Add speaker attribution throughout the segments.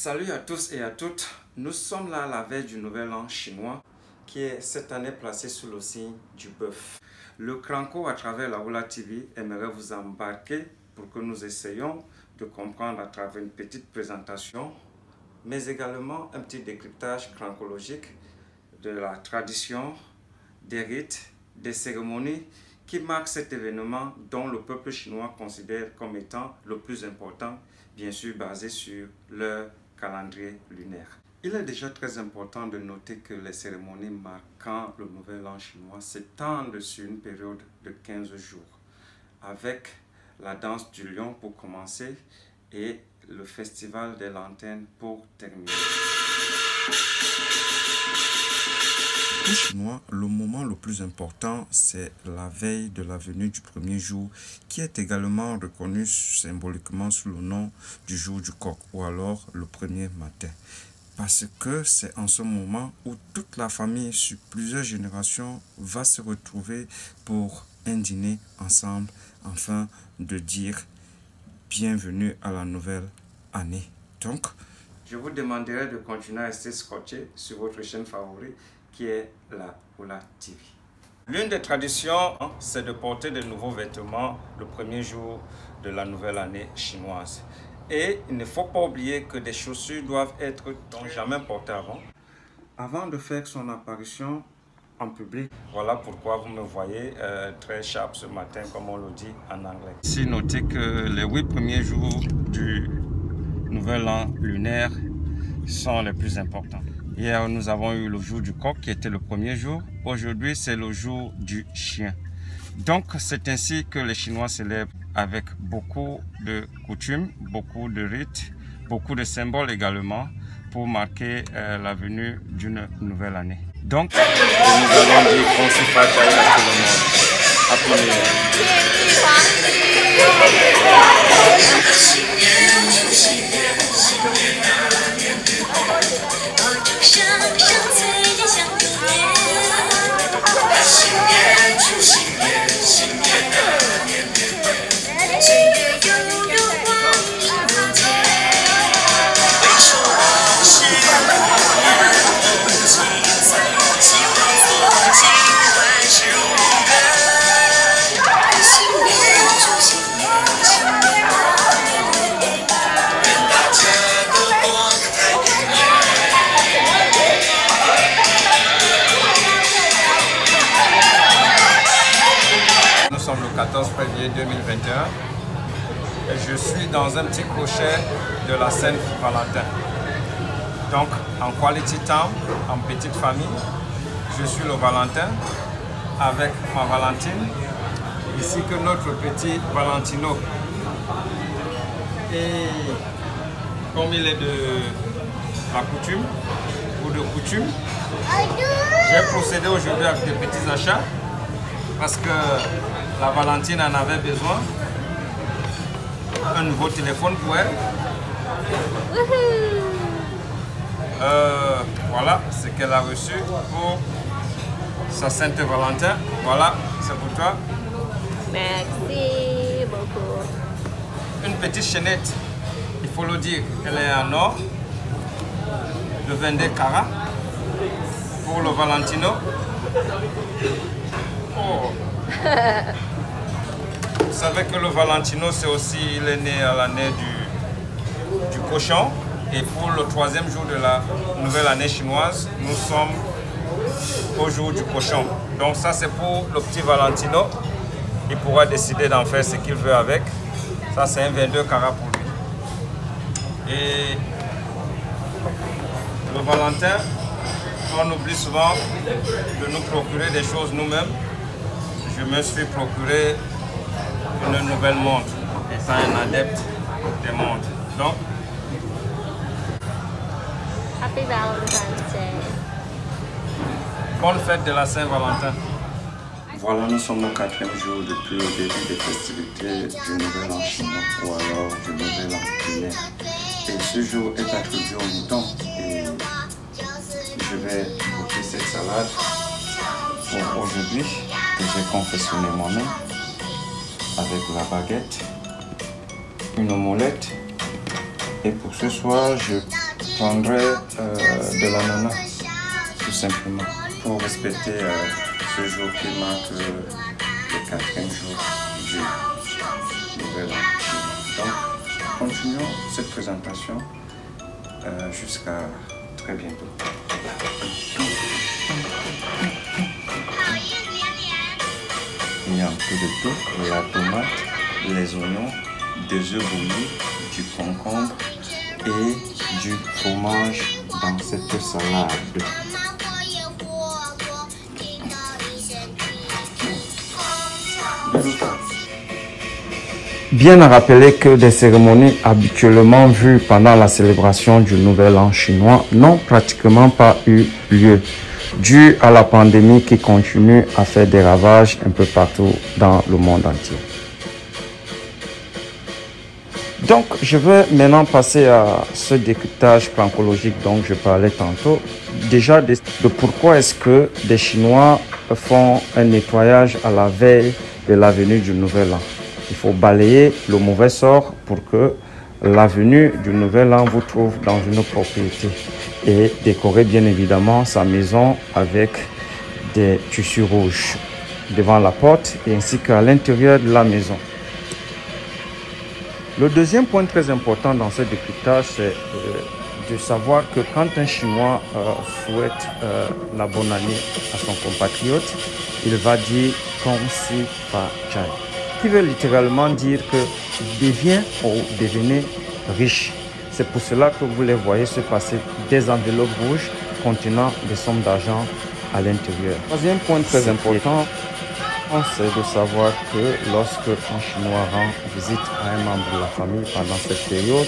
Speaker 1: Salut à tous et à toutes, nous sommes là à la veille du nouvel an chinois qui est cette année placé sous le signe du bœuf. Le Cranco à travers la Oula TV aimerait vous embarquer pour que nous essayions de comprendre à travers une petite présentation, mais également un petit décryptage crancologique de la tradition, des rites, des cérémonies qui marquent cet événement dont le peuple chinois considère comme étant le plus important, bien sûr basé sur leur calendrier lunaire. Il est déjà très important de noter que les cérémonies marquant le nouvel an chinois s'étendent sur une période de 15 jours, avec la danse du lion pour commencer et le festival des lanternes pour terminer. Pour les Chinois, le moment le plus important, c'est la veille de la venue du premier jour, qui est également reconnu symboliquement sous le nom du jour du coq, ou alors le premier matin. Parce que c'est en ce moment où toute la famille sur plusieurs générations va se retrouver pour un dîner ensemble, afin de dire bienvenue à la nouvelle année. Donc, je vous demanderai de continuer à rester scotché sur votre chaîne favorite qui est la Oula TV. L'une des traditions, c'est de porter de nouveaux vêtements le premier jour de la nouvelle année chinoise. Et il ne faut pas oublier que des chaussures doivent être jamais portées avant de faire son apparition en public. Voilà pourquoi vous me voyez très sharp ce matin, comme on le dit en anglais. Ici, notez que les 8 premiers jours du nouvel an lunaire sont les plus importants. Hier, nous avons eu le jour du coq qui était le premier jour. Aujourd'hui, c'est le jour du chien. Donc, c'est ainsi que les Chinois célèbrent avec beaucoup de coutumes, beaucoup de rites, beaucoup de symboles également pour marquer la venue d'une nouvelle année. Donc, nous allons dire qu'on s'y fasse à tout le monde. Happy New Nous sommes le 14 février 2021 et je suis dans un petit crochet de la Saint-Valentin. Donc en quality time, en petite famille, je suis le Valentin avec ma Valentine, ainsi que notre petit Valentino. Et comme il est de la coutume ou de coutume, j'ai procédé aujourd'hui avec des petits achats parce que la Valentine en avait besoin. Un nouveau téléphone pour elle. Voilà ce qu'elle a reçu pour sa Saint-Valentin. Voilà, c'est pour toi.
Speaker 2: Merci beaucoup.
Speaker 1: Une petite chaînette, il faut le dire, elle est en or de 22 carats pour le Valentino. Oh. Vous savez que le Valentino, c'est aussi, il est né à l'année du cochon. Et pour le 3e jour de la nouvelle année chinoise, nous sommes au jour du cochon. Donc ça, c'est pour le petit Valentino. Il pourra décider d'en faire ce qu'il veut avec. Ça, c'est un 22 carats pour lui. Et le Valentin, on oublie souvent de nous procurer des choses nous-mêmes. Je me suis procuré une nouvelle montre, étant un adepte des montres. Donc,
Speaker 2: Happy Valentine's Day.
Speaker 1: bonne fête de la Saint-Valentin. Voilà, nous sommes au 4e jour depuis le début des festivités du nouvel an chinois, ou alors du nouvel an lunaire. Et ce jour est attribué au mouton. Et je vais goûter cette salade pour aujourd'hui, que j'ai confectionné moi-même, avec la baguette, une omelette. Et pour ce soir, je prendrai de l'ananas, tout simplement, pour respecter ce jour qui marque le 4e jour du nouvel an. Donc, continuons cette présentation jusqu'à très bientôt. Il y a un peu de tout, la tomate, les oignons, des œufs bouillis, du concombre et du fromage dans cette salade. Bien à rappeler que des cérémonies habituellement vues pendant la célébration du Nouvel An chinois n'ont pratiquement pas eu lieu, dû à la pandémie qui continue à faire des ravages un peu partout dans le monde entier. Donc, je vais maintenant passer à ce décryptage chronologique dont je parlais tantôt. Déjà, de pourquoi est-ce que des Chinois font un nettoyage à la veille de la venue du Nouvel An. Il faut balayer le mauvais sort pour que la venue du Nouvel An vous trouve dans une propriété. Et décorer bien évidemment sa maison avec des tissus rouges devant la porte et ainsi qu'à l'intérieur de la maison. Le deuxième point très important dans ce décryptage, c'est de savoir que quand un Chinois souhaite la bonne année à son compatriote, il va dire « Gong Si Fa Chai », qui veut littéralement dire que deviens ou devenez riche. C'est pour cela que vous les voyez se passer des enveloppes rouges contenant des sommes d'argent à l'intérieur. Troisième point très important, c'est de savoir que lorsque un Chinois rend visite à un membre de la famille pendant cette période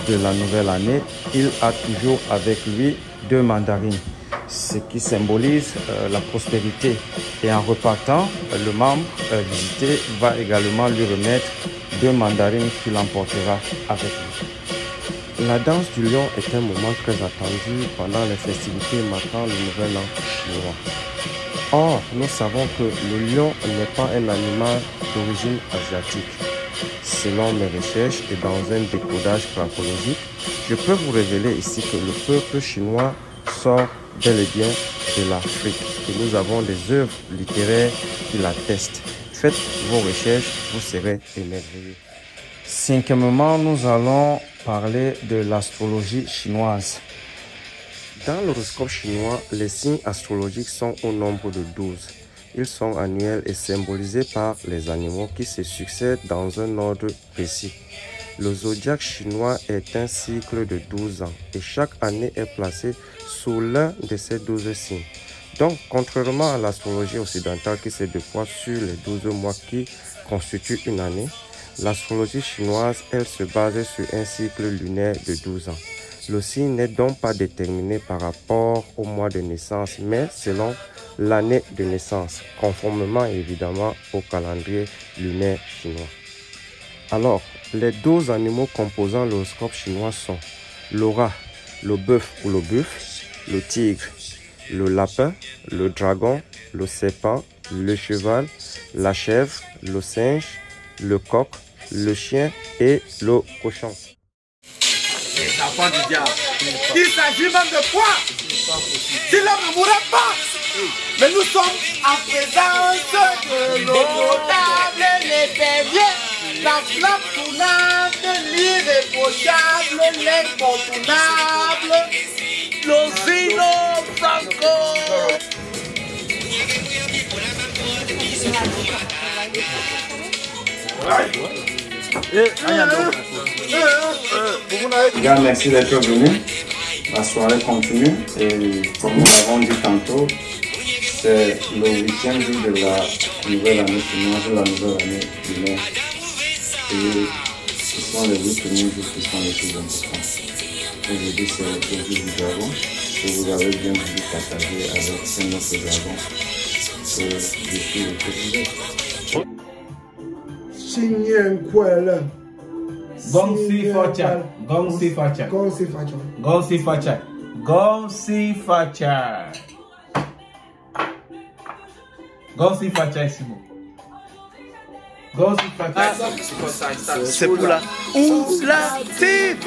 Speaker 1: de la nouvelle année, il a toujours avec lui 2 mandarines, ce qui symbolise la prospérité. Et en repartant, le membre visité va également lui remettre 2 mandarines qu'il emportera avec lui. La danse du lion est un moment très attendu pendant les festivités marquant le nouvel an chinois. Or, nous savons que le lion n'est pas un animal d'origine asiatique. Selon mes recherches et dans un décodage chronologique, je peux vous révéler ici que le peuple chinois sort bel et bien de l'Afrique. Et nous avons des œuvres littéraires qui l'attestent. Faites vos recherches, vous serez émerveillés. Cinquièmement, nous allons parler de l'astrologie chinoise. Dans l'horoscope chinois, les signes astrologiques sont au nombre de 12. Ils sont annuels et symbolisés par les animaux qui se succèdent dans un ordre précis. Le zodiaque chinois est un cycle de 12 ans et chaque année est placée sous l'un de ces 12 signes. Donc, contrairement à l'astrologie occidentale qui se déploie sur les 12 mois qui constituent une année, l'astrologie chinoise, elle se base sur un cycle lunaire de 12 ans. Le signe n'est donc pas déterminé par rapport au mois de naissance, mais selon l'année de naissance, conformément évidemment au calendrier lunaire chinois. Alors, les 12 animaux composant l'horoscope chinois sont le rat, le bœuf ou le buffle, le tigre, le lapin, le dragon, le serpent, le cheval, la chèvre, le singe, le coq, le chien et le cochon.
Speaker 3: Les enfants du diable. Il s'agit même de quoi? Si l'homme ne mourrait pas. Mais nous sommes en présence de l'eau potable, les béliers, la flamme tournante, l'irréprochable, l'incontournable, l'Osino Franco.
Speaker 1: Bien, merci d'être venu. La soirée continue et comme nous l'avons dit tantôt, c'est le 8e jour de la nouvelle année chinoise, la nouvelle année lunaire. Et ce sont les 8 premiers jours qui sont les plus importants. Aujourd'hui, c'est le jour du dragon que vous avez bien voulu partager avec un autre dragon que je suis le président.
Speaker 4: Gong Si Fa Chai. Gong Si Fa Chai. Gong Si Fa Chai. Gong Si Fa Chai. Gong Si Fa Chai. Gong Si Fa Chai, c'est bon. Gong Si Fa Chai.
Speaker 3: C'est pour la Oula TV.